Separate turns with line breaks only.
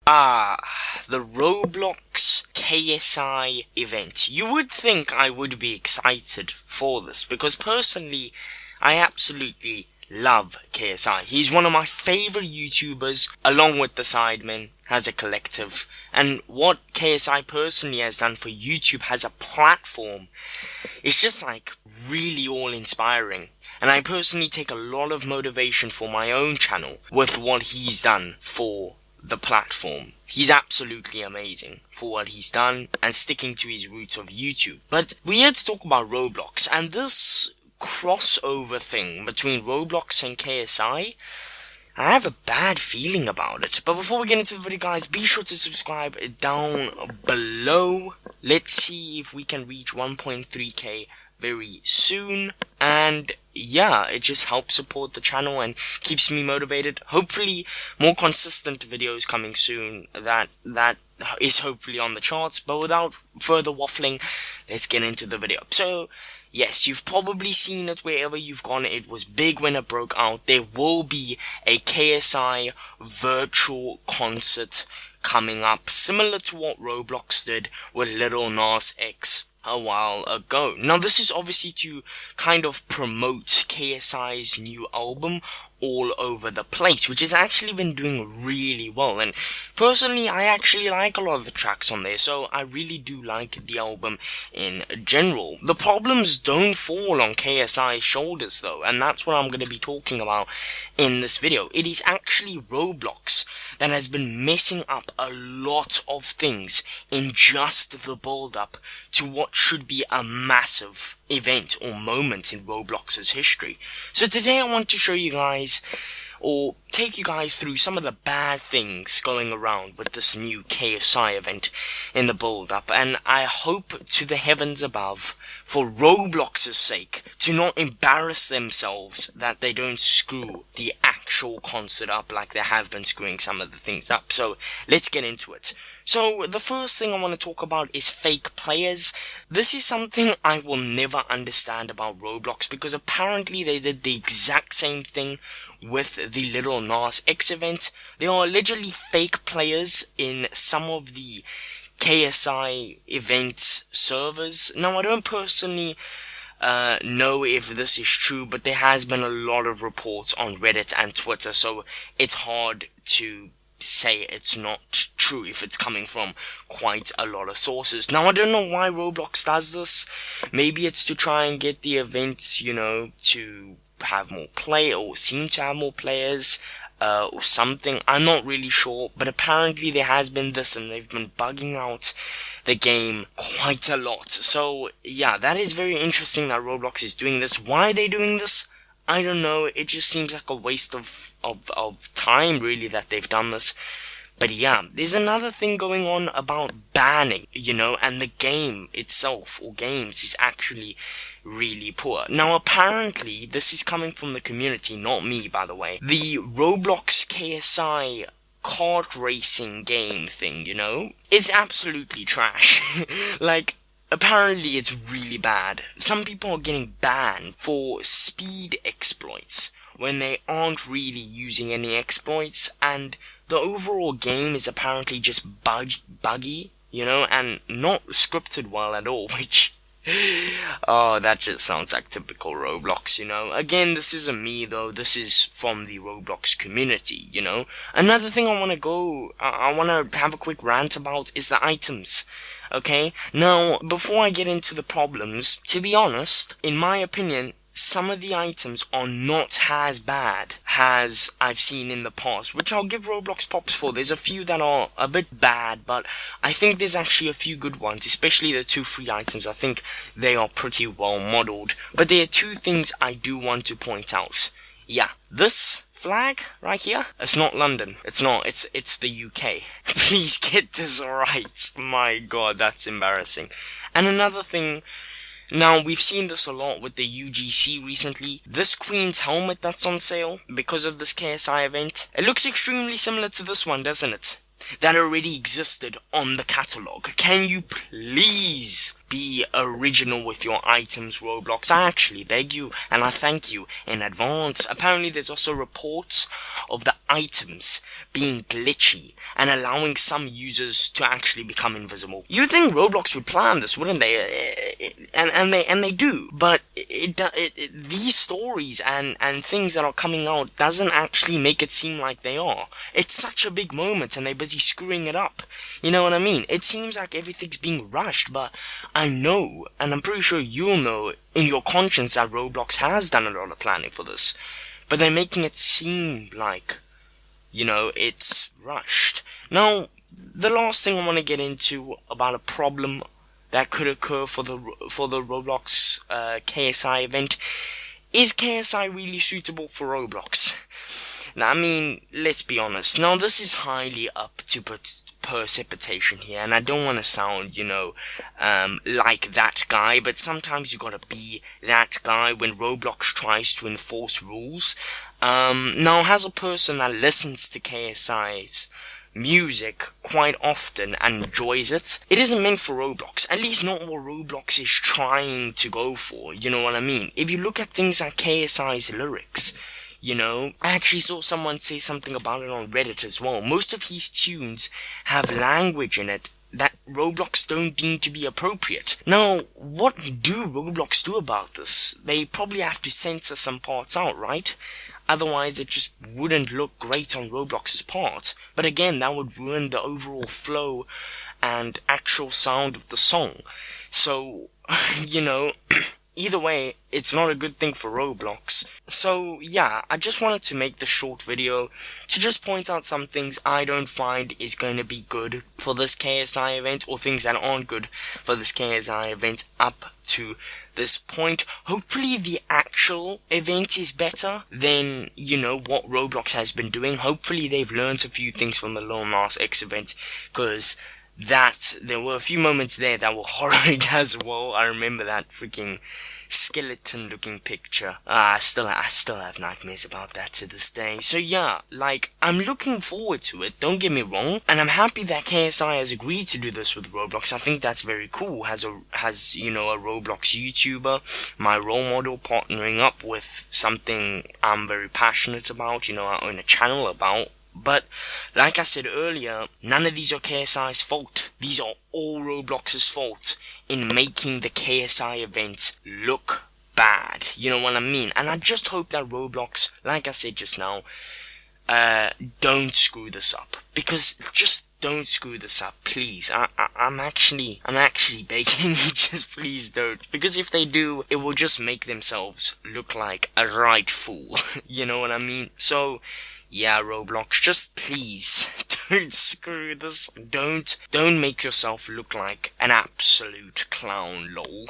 Ah, the Roblox KSI event. You would think I would be excited for this, because personally, I absolutely love KSI. He's one of my favorite YouTubers, along with the Sidemen, as a collective. And what KSI personally has done for YouTube as a platform is just like really all inspiring. And I personally take a lot of motivation for my own channel with what he's done for the platform. He's absolutely amazing for what he's done and sticking to his roots of YouTube. But we're here to talk about Roblox, and this crossover thing between Roblox and KSI, I have a bad feeling about it. But before we get into the video, guys, be sure to subscribe down below. Let's see if we can reach 1.3k very soon, and yeah, it just helps support the channel and keeps me motivated. Hopefully more consistent videos coming soon. That is hopefully on the charts. But without further waffling, let's get into the video. So yes, you've probably seen it wherever you've gone. It was big when it broke out. There will be a KSI virtual concert coming up, similar to what Roblox did with Lil Nas X a while ago. Now this is obviously to kind of promote KSI's new album all over the place, which has actually been doing really well. And personally, I actually like a lot of the tracks on there, so I really do like the album in general. The problems don't fall on KSI's shoulders though, and that's what I'm going to be talking about in this video. It is actually Roblox that has been messing up a lot of things in just the build-up to what should be a massive event or moment in Roblox's history. So today I want to show you guys, or take you guys through some of the bad things going around with this new KSI event in the build-up, and I hope to the heavens above, for Roblox's sake, to not embarrass themselves that they don't screw the actual concert up like they have been screwing some of the things up. So let's get into it. So the first thing I want to talk about is fake players. This is something I will never understand about Roblox, because apparently they did the exact same thing with the Lil Nas X event. There are literally fake players in some of the KSI event servers. Now I don't personally know if this is true, but there has been a lot of reports on Reddit and Twitter, so it's hard to say it's not true if it's coming from quite a lot of sources. Now I don't know why Roblox does this. Maybe it's to try and get the events, you know, to have more play, or seem to have more players, or something. I'm not really sure, but apparently there has been this, and they've been bugging out the game quite a lot. So yeah, that is very interesting that Roblox is doing this. Why are they doing this? I don't know, it just seems like a waste of time, really, that they've done this. But yeah, there's another thing going on about banning, you know, and the game itself, or games, is actually really poor. Now apparently, this is coming from the community, not me, by the way. The Roblox KSI kart racing game thing, you know, is absolutely trash. Like, apparently it's really bad. Some people are getting banned for speed exploits when they aren't really using any exploits, and the overall game is apparently just buggy, you know, and not scripted well at all, which, oh, that just sounds like typical Roblox, you know. Again, this isn't me though, this is from the Roblox community, you know. Another thing I want to have a quick rant about is the items. Okay, now, before I get into the problems, to be honest, in my opinion, some of the items are not as bad as I've seen in the past, which I'll give Roblox props for. There's a few that are a bit bad, but I think there's actually a few good ones, especially the 2 free items. I think they are pretty well modeled. But there are 2 things I do want to point out. Yeah, this flag right here, it's not London. It's not, it's the UK. Please get this right. My god, that's embarrassing. And another thing, now we've seen this a lot with the UGC recently. This Queen's helmet that's on sale because of this KSI event, it looks extremely similar to this one, doesn't it? that already existed on the catalog. Can you please be original with your items, Roblox? I actually beg you, and I thank you in advance. Apparently there's also reports of the items being glitchy and allowing some users to actually become invisible. You'd think Roblox would plan this, wouldn't they? And they do, but these stories and things that are coming out doesn't actually make it seem like they are. It's such a big moment and they're busy screwing it up. You know what I mean? It seems like everything's being rushed, but I know, and I'm pretty sure you'll know in your conscience that Roblox has done a lot of planning for this. But they're making it seem like, you know, it's rushed. Now, the last thing I want to get into about a problem that could occur for the Roblox KSI event is KSI really suitable for Roblox? Now, I mean, let's be honest. Now, this is highly up to precipitation here, and I don't want to sound, you know, like that guy, but sometimes you gotta be that guy when Roblox tries to enforce rules. Now, as a person that listens to KSI's music quite often and enjoys it, it isn't meant for Roblox. At least not what Roblox is trying to go for, you know what I mean? If you look at things like KSI's lyrics, you know, I actually saw someone say something about it on Reddit as well. Most of his tunes have language in it that Roblox don't deem to be appropriate. Now, what do Roblox do about this? They probably have to censor some parts out, right? Otherwise, it just wouldn't look great on Roblox's part. But again, that would ruin the overall flow and actual sound of the song. So, you know, either way, it's not a good thing for Roblox. So, yeah, I just wanted to make this short video to just point out some things I don't find is going to be good for this KSI event, or things that aren't good for this KSI event up to this point. Hopefully the actual event is better than, you know, what Roblox has been doing. Hopefully they've learned a few things from the Lil Nas X event, because there were a few moments there that were horrid as well. I remember that freaking skeleton looking picture. I still have nightmares about that to this day. So yeah, like, I'm looking forward to it, don't get me wrong, and I'm happy that KSI has agreed to do this with Roblox. I think that's very cool. Has you know, a Roblox YouTuber, my role model, partnering up with something I'm very passionate about, you know, I own a channel about. But, like I said earlier, none of these are KSI's fault. These are all Roblox's fault in making the KSI event look bad. You know what I mean? And I just hope that Roblox, like I said just now, don't screw this up. Because just don't screw this up, please. I'm actually begging, just please don't. Because if they do, it will just make themselves look like a right fool. You know what I mean? So, yeah, Roblox, just please don't screw this. Don't make yourself look like an absolute clown, lol.